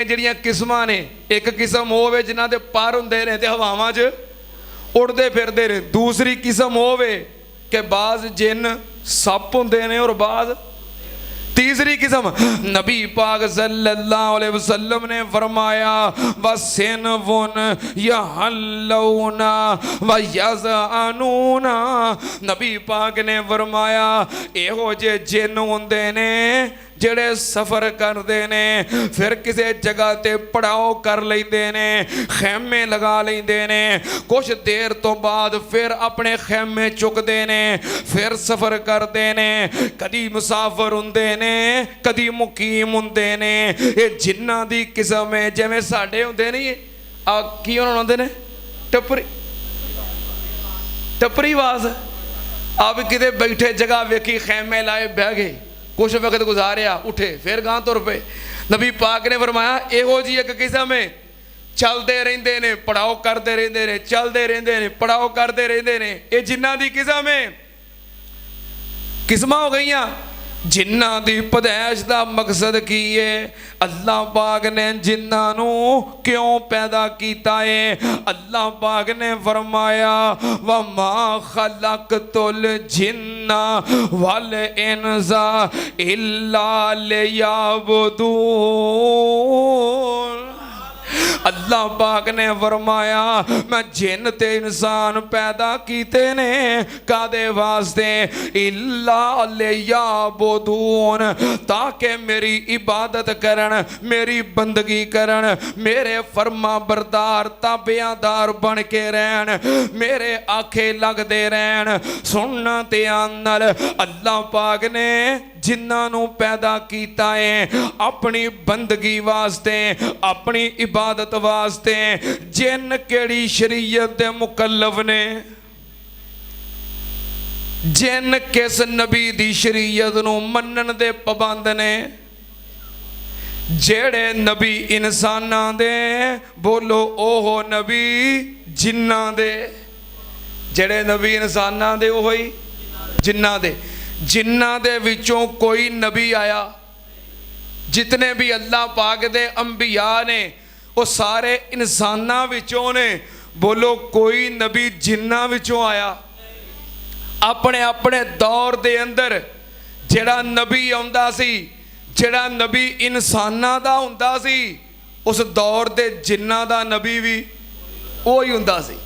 ਜਿਹੜੀਆਂ ਕਿਸਮਾਂ ਨੇ, ਇੱਕ ਕਿਸਮ ਉਹ ਹੋਵੇ ਜਿਨ੍ਹਾਂ ਦੇ ਪਰ ਹੁੰਦੇ ਨੇ ਤੇ ਹਵਾਵਾਂ 'ਚ ਉੜਦੇ ਫਿਰਦੇ ਨੇ। ਦੂਸਰੀ ਕਿਸਮ ਉਹ ਹੋਵੇ ਕਿ ਬਾਜ਼ ਜਿੰਨ ਸੱਪ ਹੁੰਦੇ ਨੇ ਔਰ ਬਾਜ਼। तीसरी किस्म नबी पाक सल्लल्लाहु अलैहि वसल्लम ने फरमाया वसिन वन यहल्लौना व यज़अनूना। नबी पाक ने फरमाया इहो जे जिन हुंदे ने ਜਿਹੜੇ सफ़र करते ने, फिर किसी जगह ते पड़ाव कर लेंदे ने, खैमे लगा लेंदे ने, कुछ देर तो बाद फिर अपने खैमे चुकते ने, फिर सफ़र करते ने। कदी मुसाफिर हुंदे ने, कदी मुकीम हुंदे ने। ये जिन्हां दी किस्म है। जिवें साडे हुंदे नहीं की उन्हां नूं आंदे ने टपरी टपरीवास। अब किते बैठे जगह वेखी खैमे लाए बह गए, कुछ वक्त गुजारिया, उठे, फिर गांह तुर पे। नबी पाक ने फरमाया इहो जी एक किस्म है, चलते रहंदे ने, पड़ाव करते रहंदे ने, चलते रहंदे ने, पड़ाव करते रहंदे ने। ये जिन्हां दी किस्म है। किस्मां हो गईयां। जिन्हां दी पैदाइश दा मकसद की है? अल्लाह पाक ने जिन्हां नूं क्यों पैदा कीता है? अल्लाह पाक ने फरमाया वमा खलक़तुल जिन्ना वल इंसा इल्ला लियअबुदून। अल्लाह पाक ने फरमाया मैं जिन ते इंसान पैदा कीते ने कादे वास्ते? इल्ला लियअबुदून, ताकि मेरी इबादत करन, मेरी बंदगी करन, मेरे फरमा बरदार ताबेदार बन के रहन, मेरे आखे लगदे रहन। सुनना ते आनल अल्लाह पाक ने जिन्हां नूं पैदा कीता है अपनी बंदगी वास्ते, अपनी इबादत वास्ते। जिन केड़ी शरीयत दे मुकल्लफ ने, जिन किस नबी दी शरीयत नूं मनन दे पाबंद ने? जेड़े नबी इंसानां दे, बोलो ओहो नबी जिन्नां दे। जेड़े नबी इंसानां दे ओहो ही जिन्नां दे। जिन्हां दे विचों कोई नबी आया? जितने भी अल्लाह पाक दे अंबिया ने वो सारे इंसानां विचों ने। बोलो कोई नबी जिन्हां विचों आया? अपने अपने दौर दे अंदर जेड़ा नबी आउंदा सी, जेड़ा नबी इंसानां दा हुंदा सी, उस दौर दे जिन्हां दा नबी भी वही हुंदा सी।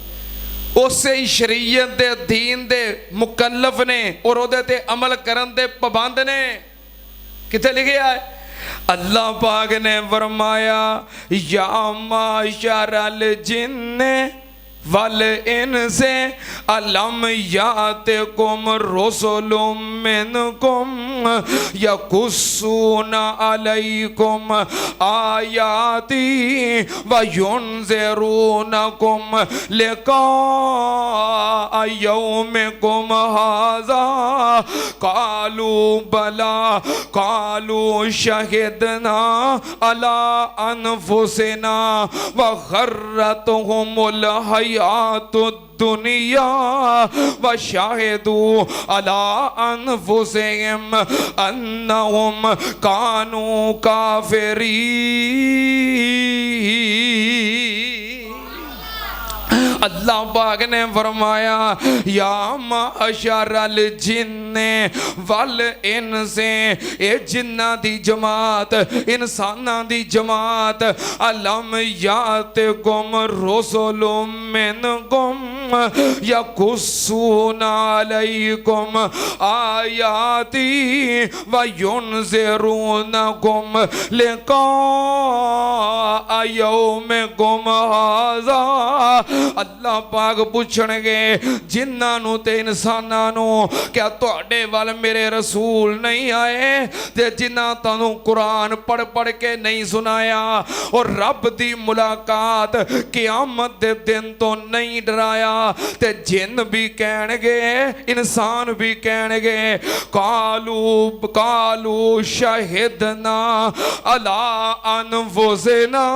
उसे ही शरीयत दे दीन दे मुकल्लफ ने और उहदे ते अमल करन दे पाबंद ने। किथे लिखिया है? अल्लाह पाक ने फरमाया या माशरल जिन्ने वल इनसे अलम यातिकुम रुसुलुम मिनकुम यकुस्सूना अलैकुम आयाती व युनज़िरूनकुम लिका यौमिकुम हाज़ा कालू बला कालू शहिदना अला अनफुसिना व गर्रतहुमुल दुनिया व शाहिदू अला अनफुसिहिम अन्नहुम कानू काफिरीन। अल्लाह पाक ने फरमाया या माशरल जिन्ने वल इनसे, ए जिन्ना दी जमात, इंसाना दी जमात। अलम यातिकुम रुसुलुम मिनकुम यकुस्सूना अलैकुम आयाती व युनज़िरूनकुम लिका यौमिकुम हाज़ा। अल्लाह पाक पूछणगे जिन्हां नूं ते इंसानां नूं क्या तुहाडे वल मेरे रसूल नहीं आए ते जिन्हां तुहानूं कुरान पढ़ पढ़ के नहीं सुनाया और रब दी मुलाकात क़यामत दे दिन तो नहीं डराया? ते जिन भी कहणगे, इंसान भी कहणगे कालू कालू शहिदना अला अनफुसिना।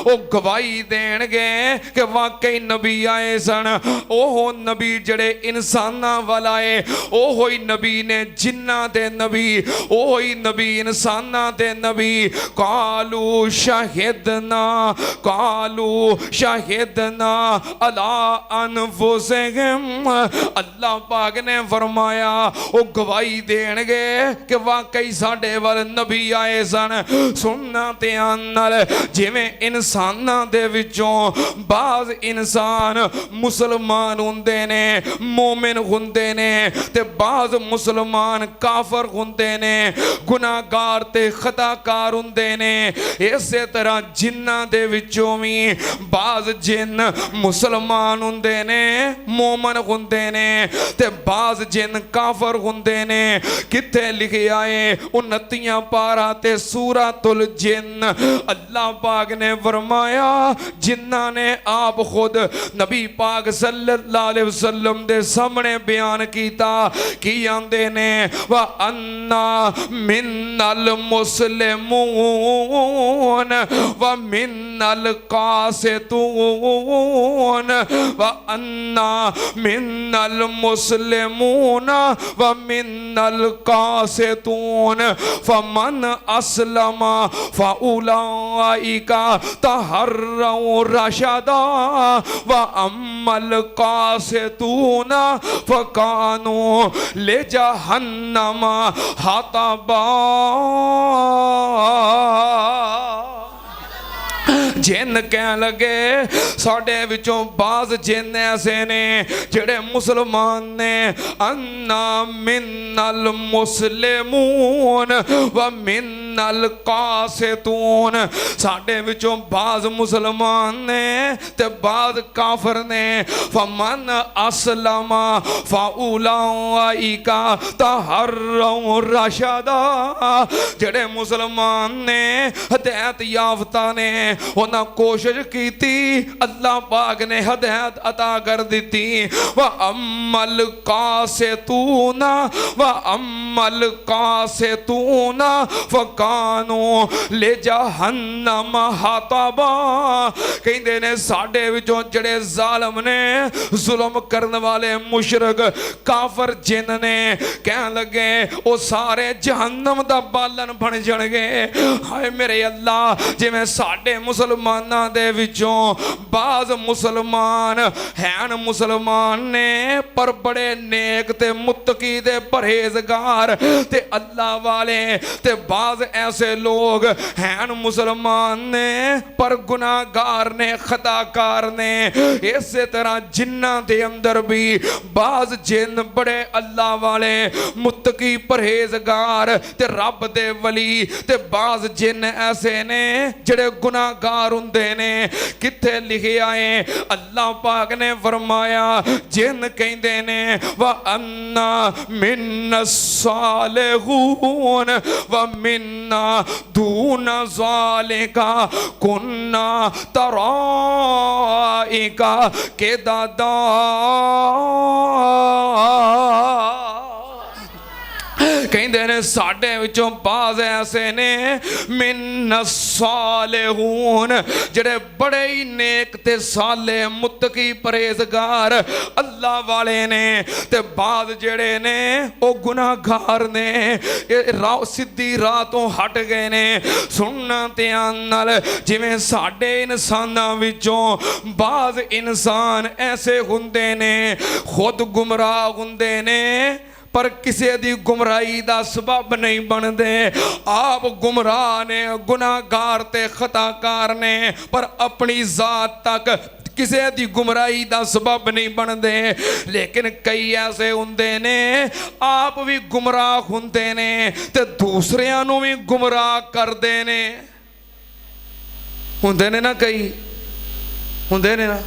ओ गवाही देणगे कि वाकई नबी आए सन। ओह नबी जड़े इंसाना वाला है, ओह ही नबी ने जिन्ना दे नबी, ओह ही नबी इंसाना दे नबी। कालू शाहिदना, कालू शाहिदना अला अनफुसिहिम। अल्लाह पाक ने फरमाया वो गवाही देणगे कि वाकई साडे वाल नबी आए सन। सुनना ध्यान नाल, जिवें इंसानां दे विचों बाज़ इंसान मुसलमान हुंदे ने, मोमिन हुंदे ने, ते बाज़ मुसलमान काफर हुंदे ने, गुनाहगार ते खताकार हुंदे ने। इसे तरह जिन्नां दे विचों भी बाज़ जिन मुसलमान हुंदे ने, मोमिन हुंदे ने, ते बाज़ जिन काफर हुंदे ने। किथे लिखिया है 29 पारा ते सूरतुल जिन। अल्लाह पाक ने फरमाया जिन्ना ने आप खुद नबी पाक सल्लल्लाहु अलैहि वसल्लम दे सामने बयान कीता कि आंदे ने व अन्ना मिन्नल मुस्लिमून व मिन्नल कासितून व अन्ना मिन्नल मुस्लिमून व मिन्नल कासितून फमन अस्लमा फउलाइका तहर्रउ रशदा व अम्मल कासितून फकानू ले जहन्नम हतबा। जिन कह लगे साडे विचों बाज़ जिन ऐसे ने जेड़े मुसलमान ने। अन्ना मिन्नल मुस्लिमून व मिन्नल कासितून। साडे विचों बाज़ मुसलमान ने ते बाज़ काफर ने। फमन अस्लमा फउलाइका तहर्रउ रशदा। जेड़े मुसलमान ने हदायत याफ्ता ने उन्हें कोशिश की, अल्लाह पाक ने हदायत अता कर दी। व अम्मल कासितून व अम्मल कासितून फकानू ले जहन्नम हतबा। कहते ने साडे विचों जड़े जालिम ने, जुल्म करने वाले मुशरक काफर जिन ने, कह लगे वो सारे जहन्नम दा बालन बन जाणगे। हाय मेरे अल्लाह, जिवें साडे मुसलमानां दे विचों बाज़ मुसलमान हैन मुसलमान ने पर बड़े नेक ते मुत्तकी ते परहेजगार ते अल्लाह वाले, ते बाज़ ऐसे लोग हैन मुसलमान ने पर गुनाहगार ने, खताकार ने। इसे तरह जिन्ना दे अंदर भी बाज़ जिन बड़े अल्लाह वाले मुत्तकी परहेजगार ते रब दे वली, ते बाज़ जिन ऐसे ने जेड़े गुनाहगार हुंदे ने। किथे लिखिया है अल्लाह पाक ने फरमाया जिन कहंदे ने व अन्ना मिन्नस सालिहून व मिन्ना दून ज़ालिका कुन्ना तराइका के दादा। कहते ने साडे विचों बाज़ ऐसे ने मिन्नस सालिहून जेड़े बड़े ही नेक ते साले मुत्तकी परहेजगार अल्लाह वाले ने, ते बाज़ जेड़े ने वो गुनाहगार ने, सिद्धी राह तो हट गए ने। सुनना ध्यान नाल, जिवें साडे इंसानां विचों बाज़ इंसान ऐसे हुंदे ने खुद गुमराह हुंदे ने पर किसी दी गुमराही दा सबब नहीं बनते। आप गुमराह ने, गुनाहगार ते खताकार ने, पर अपनी जात तक किसी दी गुमराही दा सबब नहीं बनते। लेकिन कई ऐसे हुंदे ने आप भी गुमराह हुंदे ने ते दूसरियां नूं भी गुमराह करदे ने। हुंदे ने ना, कई हुंदे ने ना।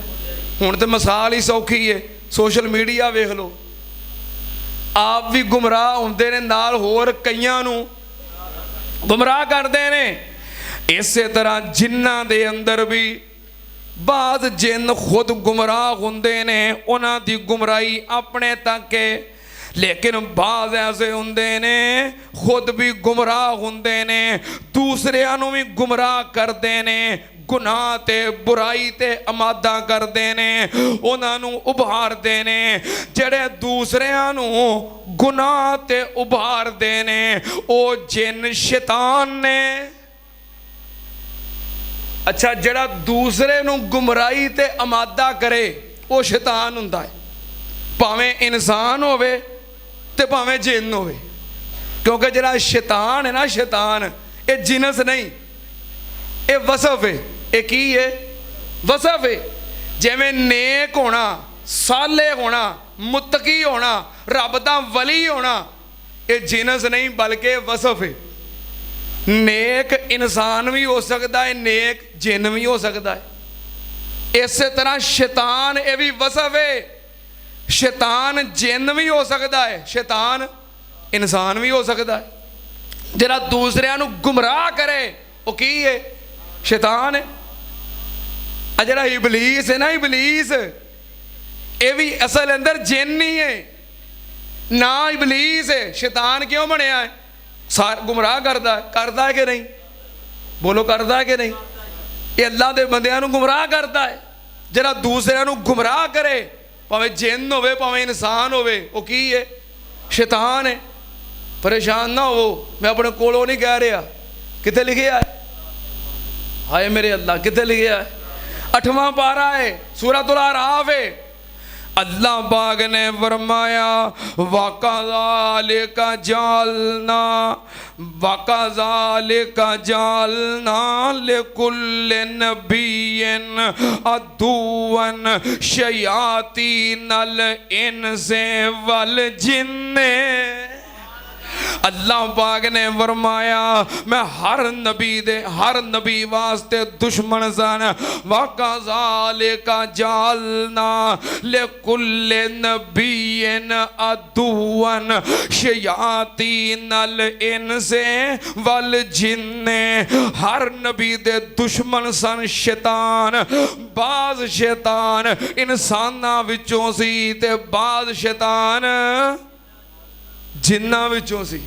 हुण ते मिसाल ही सौखी है, सोशल मीडिया वेख लो, आप भी गुमराह होंदे ने, नाल होर कईयां नूं गुमराह करदे ने। इसे तरह जिन्नां दे अंदर भी बाज़ जिन खुद गुमराह हुंदे ने, उन्हां दी गुमराही अपने तक है, लेकिन बाज़ ऐसे हुंदे ने खुद भी गुमराह हुंदे ने दूसरियां नूं भी गुमराह करदे ने गुनाह ते बुराई ते अमादा करदे ने उन्हां नूं उभारदे ने ਜਿਹੜੇ दूसरियां नूं गुनाह ते उभारदे ने ओ जिन शैतान ने अच्छा ਜਿਹੜਾ दूसरे नूं गुमराही ते अमादा करे ਉਹ शैतान हुंदा है भावें इंसान होवे ते भावें जिन होवे क्योंकि ਜਿਹੜਾ शैतान है ना शैतान ये जिनस नहीं ये वसफ है ये की है वसफ है जिवें नेक होना साले होना मुत्तकी होना रब दा वली होना ये जिनस नहीं बल्कि वसफ है नेक इंसान भी हो सकता है नेक जिन भी हो सकता है इस तरह शैतान ये भी वसफ है शैतान जिन भी हो सकता है शैतान इंसान भी हो सकता है जरा दूसरियां नूं गुमराह करे वो की है शैतान है जरा इबलीस है ना इबलीस ये भी असल अंदर जिन नहीं है ना इबलीस है शैतान क्यों बनया है सार गुमराह करता है कि नहीं बोलो करता है कि नहीं ये अल्लाह के बंदियां नूं गुमराह करता है जरा दूसरियां नूं गुमराह करे भावें जिन होवे भावें इंसान होवे वो की है शैतान है परेशान ना हो मैं अपने कोलों नहीं कह रहा कितने लिखे है हाय मेरे अल्लाह कितने लिखे है 8वां पारा है सूरतुल आराफ है अल्लाह पाक ने फरमाया वकज़ालिका जालना लिकुल्लि नबिय्यिन अदुव्वन शयातीनल इंसि वल जिन्नि अल्लाह पाक ने फरमाया मैं हर नबी वास्ते दुश्मन सन वकज़ालिका जालना लिकुल्लि नबिय्यिन अदुव्वन शयातीनल इंसि वल जिन्नि हर नबी दे दुश्मन सन शैतान बाज़ शैतान इंसानां विचों सी ते बाज़ शैतान जिन्ना विचों सी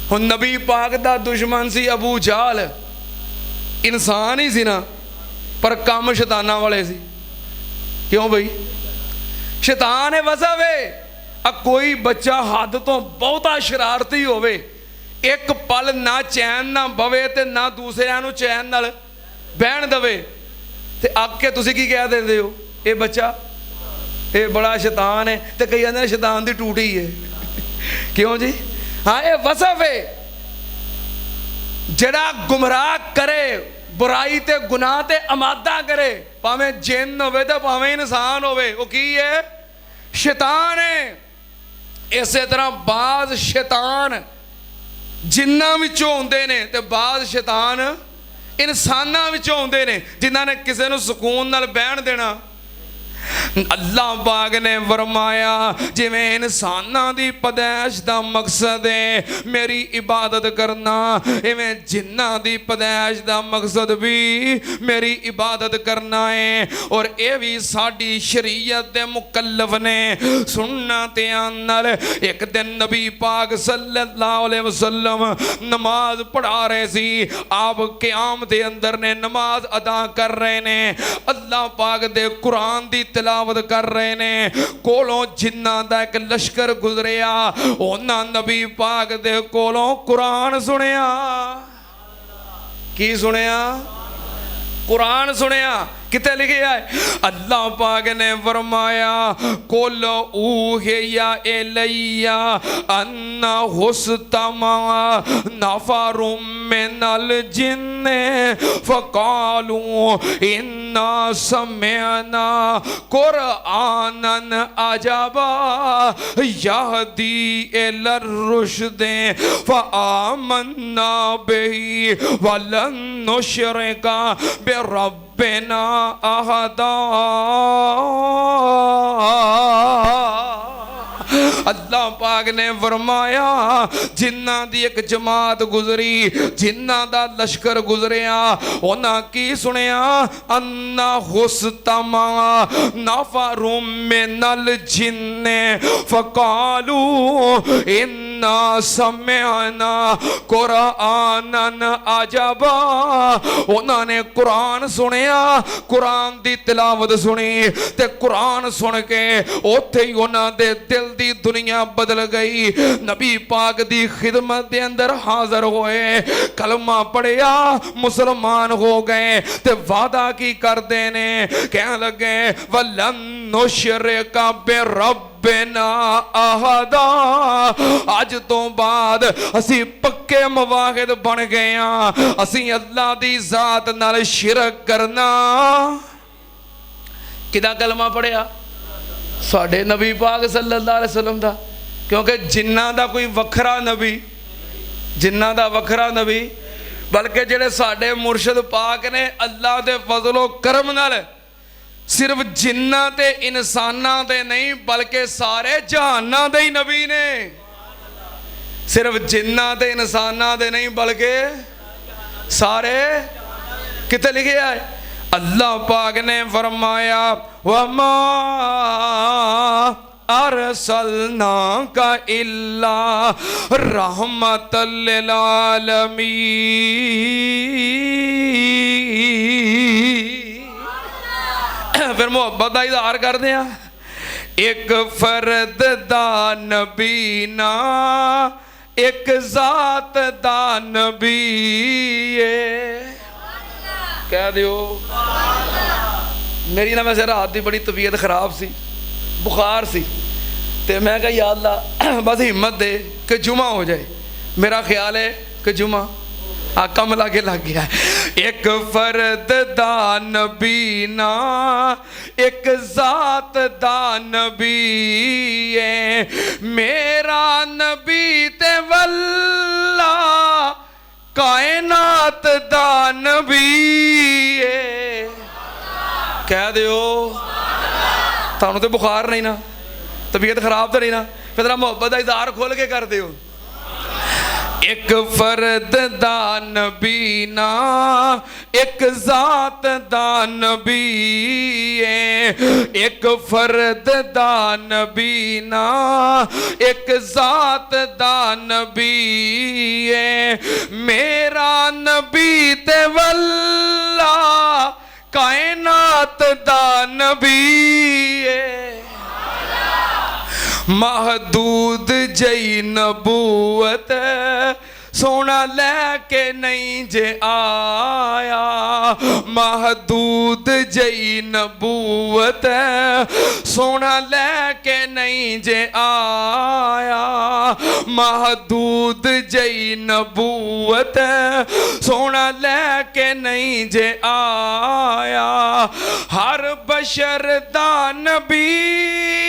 हुण नबी पाक दा दुश्मन सी अबू जाल इंसान ही सी ना पर काम शैताना वाले सी क्यों भाई शैतान है वसफ है अब कोई बच्चा हद तो बहुता शरारती होवे एक पल ना चैन ना बवे ते ना दूसरियां नूं चैन नाल बहन दवे ते आके तुसीं की कह देंदे हो ये बच्चा ये बड़ा शैतान है ते कई कहंदे ने शैतान दी टूटी है क्यों जी हाँ ये वसफ है जड़ा गुमराह करे बुराई ते गुनाह ते अमादा करे भावें जिन होवे ते भावें इंसान होवे वो की है शैतान है इस तरह बाज़ शैतान जिन्ना विचों हुंदे ने ते बाज़ शैतान इंसानां विचों हुंदे ने जिन्हां ने किसी नूं सुकून नाल बहन देना अल्लाह पाक ने फरमाया जिवें इंसानां दी पैदाइश दा मकसद है मेरी इबादत करना इवें जिन्नां दी पैदाइश दा मकसद भी मेरी इबादत करना है और ये भी साडी शरीयत दे मुकल्लफ ने सुनना ध्यान नाल एक दिन नबी पाक सल्लल्लाहु अलैहि वसल्लम नमाज पढ़ा रहे सी आप क़याम दे अंदर ने नमाज अदा कर रहे ने अल्लाह पाक दे कुरान दी तिलावत कर रहे ने कोलों जिन्ना दा एक लश्कर गुजरिया उन्हां नबी पाक दे कोलों कुरान सुनिया की सुनिया कुरान सुनिया कितने लिखे है अल्लाह पाक ने फरमाया कुल ऊहिया इलैया अन्ना हुस्तमा नफरुम मिनल जिन्ने फकालू इन्ना समिअना कुरआनन अजबा यहदी इलर रुश्दे फआमन्ना बिही वलन नुश्रिका बिरब्बिना अहदा अल्लाह पाक ने फरमाया जिन्हां दी एक जमात गुजरी, जिन्हां दा लश्कर गुजरिया, उन्हां की सुनिया अन्ना हुस्तमा नफरुम मिनल जिन्ने फकालू इन्ना समिअना कुरानन अजबा। उन्होंने कुरान सुनिया, कुरान दी तिलावत सुनी ते कुरान सुन के उत्थे ही उन्हां दे दिल दी दुनिया बदल गई। नबी पाक दी खिदमत दे अंदर हाजिर होए, कलमा पढ़िया, मुसलमान हो गए ते वादा की करते ने, कह लगे वलन नुशरिका बिरब्बिना अहदा, अज तो बाद असी पक्के मुवाहिद बन गए हैं, असी अल्लाह दी जात नाल शिरक करना। किदा कलमा पढ़िया? साडे नबी पाक सल्लल्लाहु अलैहि वसल्लम दा, क्योंकि जिन्ना दा कोई वखरा नबी, जिन्ना दा वखरा नबी, बल्कि जेड़े साडे मुर्शद पाक ने अल्लाह दे फजलो करम नाल सिर्फ जिन्ना ते इंसाना दे नहीं बल्कि सारे जहाना दे ही नबी ने। सिर्फ जिन्ना ते इंसाना दे नहीं बल्कि सारे, कितने लिखे है? अल्लाह पाक ने फरमाया वमा अरसलना का इल्ला रहमतल लिल आलमीन। फिर मुहब्बत का इजहार करते हैं, एक फर्द दा नबी ना एक जात दा नबी कह दियो। मेरी ना वैसे रात की बड़ी तबीयत खराब सी, बुखार सी, तो मैं कहा या अल्लाह बस हिम्मत दे कि जुमा हो जाए। मेरा ख्याल है कि जुमा आका मिला के लग गया। एक फर्द दा नबी ना एक जात दा नबी है, मेरा नबी ते वल्ला कायनात दा नबी है। कह दियो थानू तो बुखार नहीं ना, तबीयत खराब तो नहीं ना, फिर तेरा मोहब्बत का इजहार खोल के कर दियो। एक फर्द दा नबी ना एक जात दा नबी है, एक फर्द दा नबी ना एक जात दा नबी है, मेरा नबी ते वल्ला कायनात दा नबी है। महदूद जई नबूवत सोना लैके नहीं जे आया, महदूद जई नबूवत सोना लैके नहीं जे आया, महदूद जई नबूवत सोना लैके नहीं जे आया। हर बशर दा नबी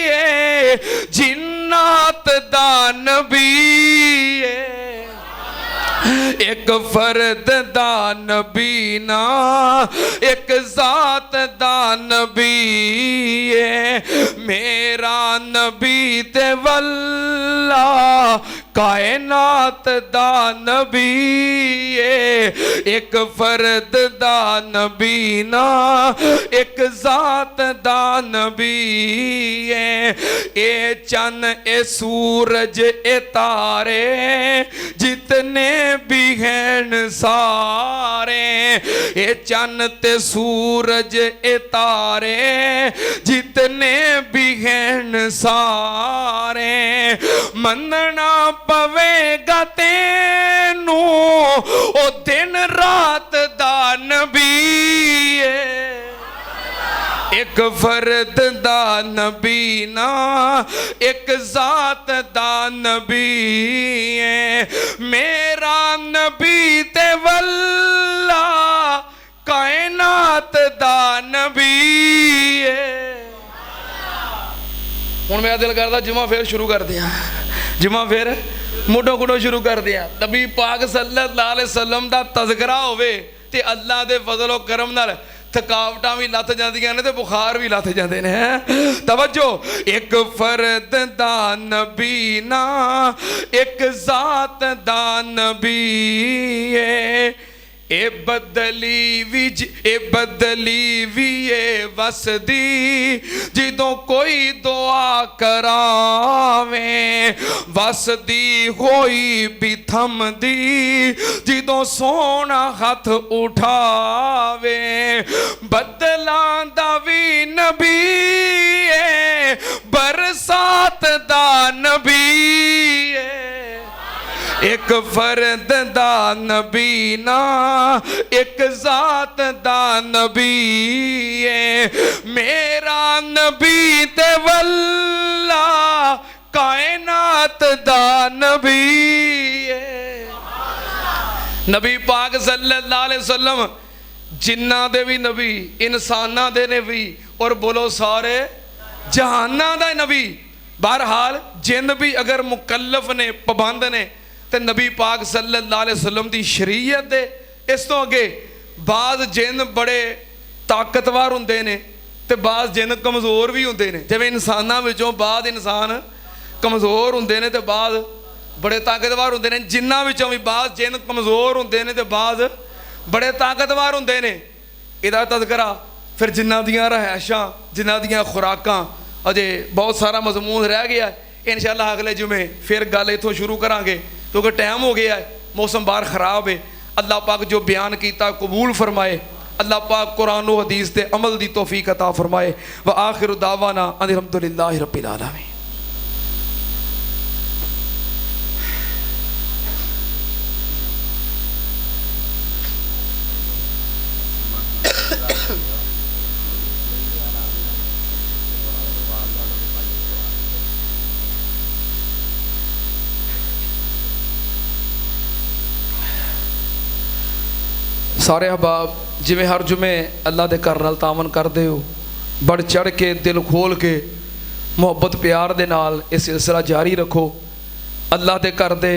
है, जिन्नात दा नबी है, एक फर्द दा नबी ना एक जात दा नबी है, मेरा नबी ते वल्ला कायनात दा नबी है। एक फर्द दा नबी ना एक जात दा नबी है, ए चन ए सूरज ए तारे जितने भी हैं सारे, ए चन ते सूरज ए तारे जितने भी हैं सारे, मनना पवेगा तेनू ओ दिन रात दा नबी है। एक फर्द दा नबी ना एक जात दा नबी है, मेरा नबी ते वल्ला कायनात दा नबी है। हुण मेरा दिल करदा जुमा फिर शुरू कर दिया, जुमा फिर मुडो कुडो शुरू कर दिया। नबी पाक सल्लल्लाहु अलैहि वसल्लम दा तज़किरा होवे ते अल्लाह दे फजलो करम नाल थकावटां भी लथ जांदियां ने ते बुखार भी लथ जांदे ने। तवज्जो, एक फर्द दा नबी ना एक जात दा नबी है। ए बदली भी ए वसदी जिदों कोई दुआ करावे, वसदी होई भी थमदी जिदों सोना हथ उठावे। बदलां दा भी नबी है बरसात दा नबी है। एक फर्द दा नबी ना एक जात दा नबी है। मेरा नबी ते वल्ला कायनात दा नबी है। नबी पाक सल्लल्लाहु अलैहि वसल्लम जिन्ना दे भी नबी, इंसाना दे ने भी, और बोलो सारे जहाना दा नबी। बहरहाल जिन भी अगर मुकल्लफ ने, पाबंद ने, तो नबी पाक सल्लल्लाहु अलैहि वसल्लम की शरीयत दे। इस तो अगे बाज़ जिन बड़े ताकतवर होंदे ने ते बाज़ जिन कमज़ोर भी होंदे ने। जिवें इंसानां विचों बाज़ इंसान कमज़ोर होंदे ने ते बाज़ बड़े ताकतवर होंदे ने। जिन्हां विचों भी बाज़ जिन कमज़ोर होंदे ने ते बाज़ बड़े ताकतवर होंदे ने। इहदा तज़किरा फिर जिन्हां दियां रहायशां, जिन्हां दियां खुराकां, अजे बहुत सारा मज़मून रह गया। इंशाअल्लाह अगले जुमे फिर गल इत्थों शुरू करांगे, क्योंकि टाइम हो गया है, मौसम बाहर ख़राब है। अल्लाह पाक जो बयान किया कबूल फरमाए। अल्लाह पाक कुरान व हदीस ते अमल दी तौफीक अता फरमाए। व आखिर दावाना अल्हम्दुलिल्लाहि रब्बिल आलमीन। सारे अहबाब जिमें हर जुमे अल्लाह के घर नाल तामन करते हो, बढ़ चढ़ के दिल खोल के मुहब्बत प्यार दे नाल ये सिलसिला जारी रखो। अल्लाह के घर दे